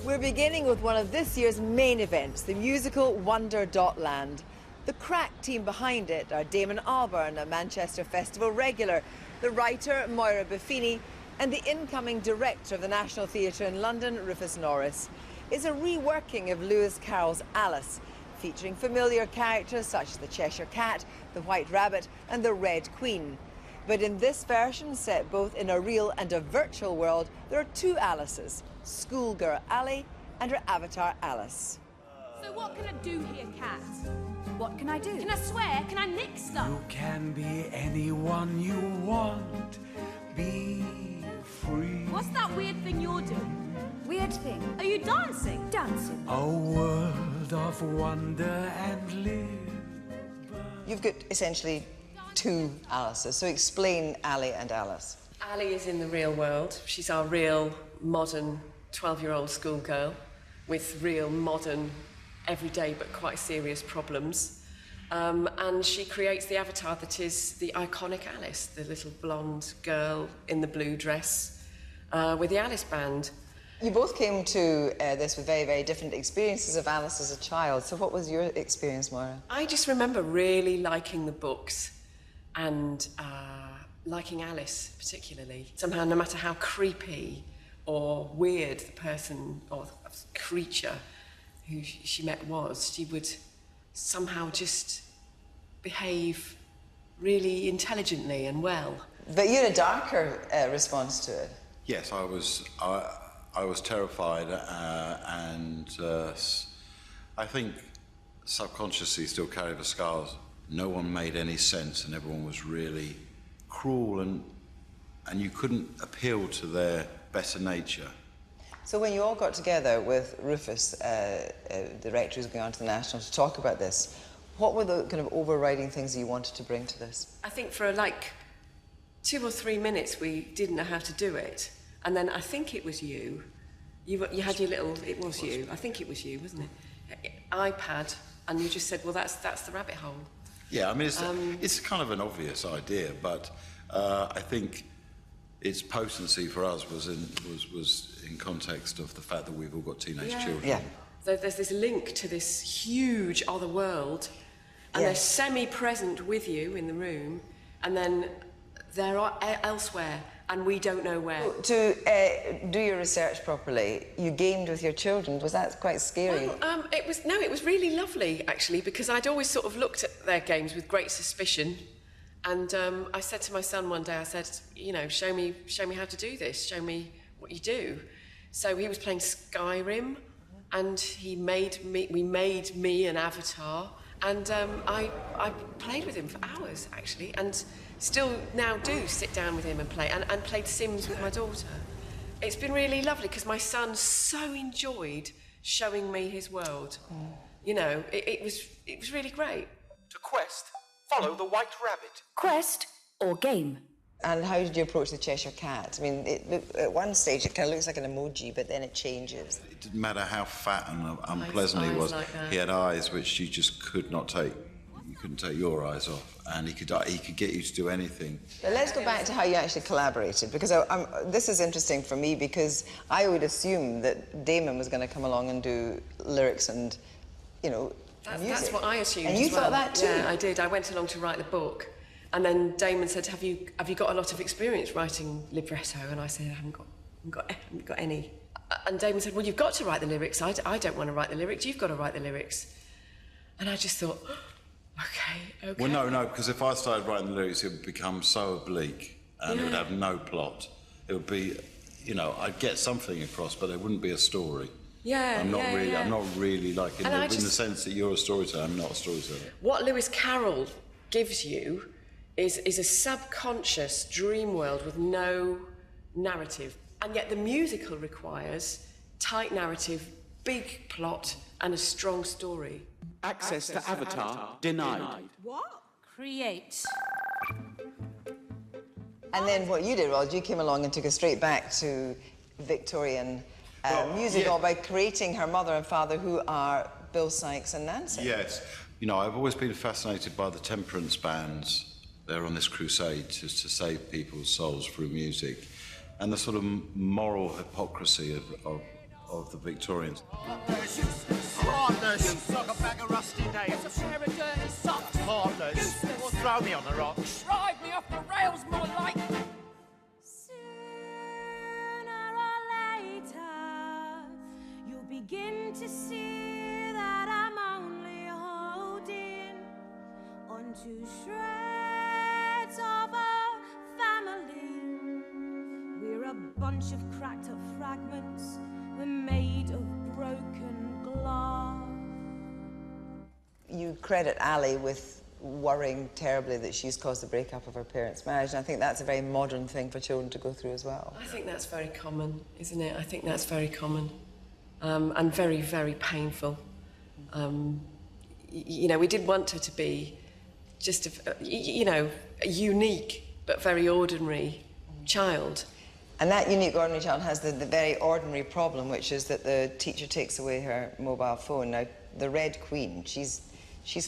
We're beginning with one of this year's main events, the musical Wonder.land. The crack team behind it are Damon Albarn, a Manchester Festival regular, the writer Moira Buffini, and the incoming director of the National Theatre in London, Rufus Norris. It's a reworking of Lewis Carroll's Alice, featuring familiar characters such as the Cheshire Cat, the White Rabbit and the Red Queen. But in this version, set both in a real and a virtual world, there are two Alices, schoolgirl Ali and her avatar Alice. So what can I do here, Cat? What can I do? Can I swear? Can I nick stuff? You can be anyone you want. Be free. What's that weird thing you're doing? Weird thing? Are you dancing? Dancing. A world of wonder and live. You've got essentially two Alices, so explain Ali and Alice. Ali is in the real world. She's our real, modern 12-year-old schoolgirl with real, modern, everyday but quite serious problems. And she creates the avatar that is the iconic Alice, the little blonde girl in the blue dress with the Alice band. You both came to this with very, very different experiences of Alice as a child. So what was your experience, Moira? I just remember really liking the books and liking Alice particularly. Somehow, no matter how creepy or weird the person or creature who she met was, she would somehow just behave really intelligently and well. But you had a darker response to it. Yes, I was terrified, and I think subconsciously still carry the scars. No one made any sense, and everyone was really cruel, and you couldn't appeal to their better nature. So when you all got together with Rufus, the director who's going on to the National, to talk about this, what were the kind of overriding things that you wanted to bring to this? I think for like 2 or 3 minutes we didn't know how to do it, and then I think it was you had your little, it was you, I think it was you, wasn't it? iPad, and you just said, well, that's the rabbit hole. Yeah, I mean, it's kind of an obvious idea, but I think its potency for us was in context of the fact that we've all got teenage children. Yeah. So there's this link to this huge other world, and they're semi-present with you in the room, and then they're elsewhere, and we don't know where. To do your research properly, you gamed with your children. Was that quite scary? Well, it was really lovely, actually, because I'd always sort of looked at their games with great suspicion. And I said to my son one day, I said, you know, show me how to do this, show me what you do. So he was playing Skyrim, and we made me an avatar, and I played with him for hours, actually, and still now do sit down with him and play, and played Sims with my daughter. It's been really lovely, because my son so enjoyed showing me his world. You know, it was really great. To quest, follow the White Rabbit. Quest or game? And how did you approach the Cheshire Cat? I mean, at one stage it kind of looks like an emoji, but then it changes. It didn't matter how fat and unpleasant he was. Like that. He had eyes which you just could not take. You couldn't take your eyes off, and he could get you to do anything. But let's go back to how you actually collaborated, because this is interesting for me, because I would assume that Damon was going to come along and do lyrics and, you know, music. That's what I assumed. And you as well. thought that too? Yeah, I did. I went along to write the book, and then Damon said, "Have you got a lot of experience writing libretto?" And I said, "I haven't got any." And Damon said, "Well, you've got to write the lyrics. I don't want to write the lyrics. You've got to write the lyrics." And I just thought, okay. Well, no, because if I started writing the lyrics, it would become so oblique, and it would have no plot. It would be, you know, I'd get something across, but it wouldn't be a story. Yeah, I'm not really like in the sense that you're a storyteller. I'm not a storyteller. What Lewis Carroll gives you is a subconscious dream world with no narrative, and yet the musical requires tight narrative, big plot, and a strong story. Access to Avatar denied. What? Create. And then what you did, Rod, you came along and took us straight back to Victorian music, all by creating her mother and father, who are Bill Sikes and Nancy. Yes. You know, I've always been fascinated by the temperance bands. They're on this crusade to save people's souls through music. And the sort of moral hypocrisy of of the Victorians. Heartless! You like a bag of rusty nails. It's a pair of dirty socks. Heartless! Useless. Well, throw me on the rocks. Drive me off the rails, more like. Sooner or later, you'll begin to see that I'm only holding onto shreds of a family. We're a bunch of cracked up fragments. We're made of broken glass. You credit Ali with worrying terribly that she's caused the breakup of her parents' marriage, and I think that's a very modern thing for children to go through as well. I think that's very common, isn't it? I think that's very common, and very, very painful. You know, we did want her to be just, a unique but very ordinary child. And that unique ordinary child has the very ordinary problem, which is that the teacher takes away her mobile phone. Now, the Red Queen, she's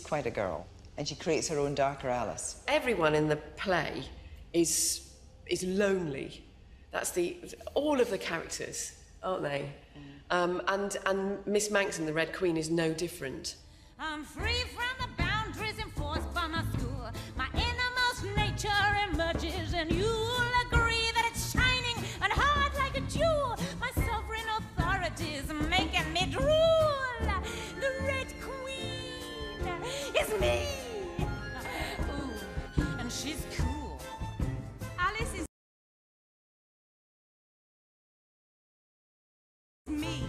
quite a girl, and she creates her own darker Alice. Everyone in the play is lonely. That's all of the characters, aren't they? And Miss Manxon, the Red Queen, is no different. I'm free from the boundaries enforced by my school. My innermost nature emerges, and you'll agree that it's shining and hard like a jewel. My sovereign authority is making me drool. The Red Queen is me. Ooh, and she's cool. Alice is me.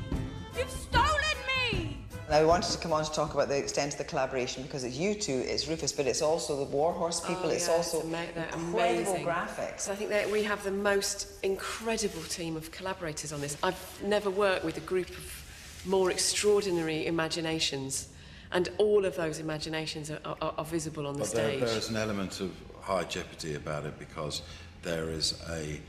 You've stolen me. Now, we wanted to come on to talk about the extent of the collaboration because it's you two, it's Rufus, but it's also the Warhorse people, it's also they're incredible amazing graphics. So I think that we have the most incredible team of collaborators on this. I've never worked with a group of more extraordinary imaginations, and all of those imaginations are visible on the stage. There is an element of high jeopardy about it because there is a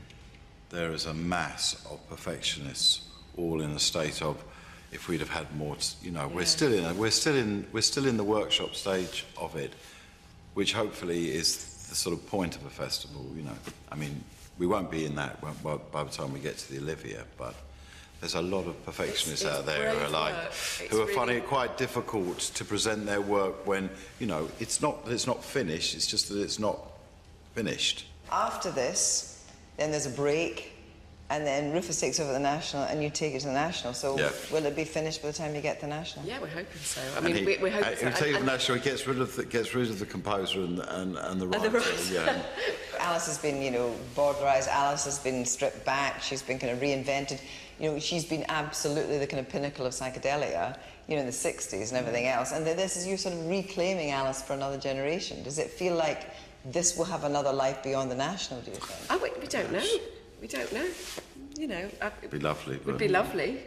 mass of perfectionists all in a state of, if we'd have had more, we're still in the workshop stage of it, which hopefully is the sort of point of a festival. I mean, we won't be in that by the time we get to the Olivia, but there's a lot of perfectionists out there who are finding it quite difficult to present their work when it's not that it's not finished, it's just that it's not finished. After this, then there's a break, and then Rufus takes over the National, and you take it to the National. So will it be finished by the time you get to the National? Yeah, we're hoping so. I mean, we're hoping so. If you take the National, he gets rid of the composer and the writer. Yeah. Alice has been, borderised. Alice has been stripped back. She's been kind of reinvented. She's been absolutely the kind of pinnacle of psychedelia, in the 60s and everything else. And this is you sort of reclaiming Alice for another generation. Does it feel like this will have another life beyond the National, do you think? We don't know. We don't know. It'd be lovely. It would be lovely.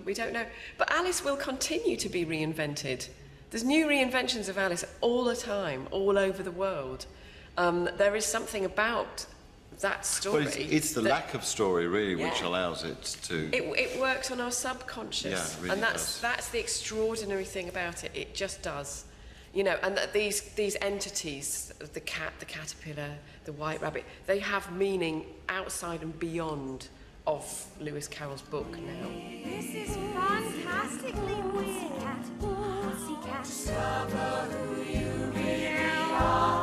We don't know. But Alice will continue to be reinvented. There's new reinventions of Alice all the time, all over the world. There is something about that story. But it's the lack of story, really, which allows it to... It works on our subconscious. Yeah, it really and that's the extraordinary thing about it. It just does. And that these entities, the cat, the caterpillar, the white rabbit, they have meaning outside and beyond of Lewis Carroll's book now. This is fantastically weird. Pussycat, discover who you really are.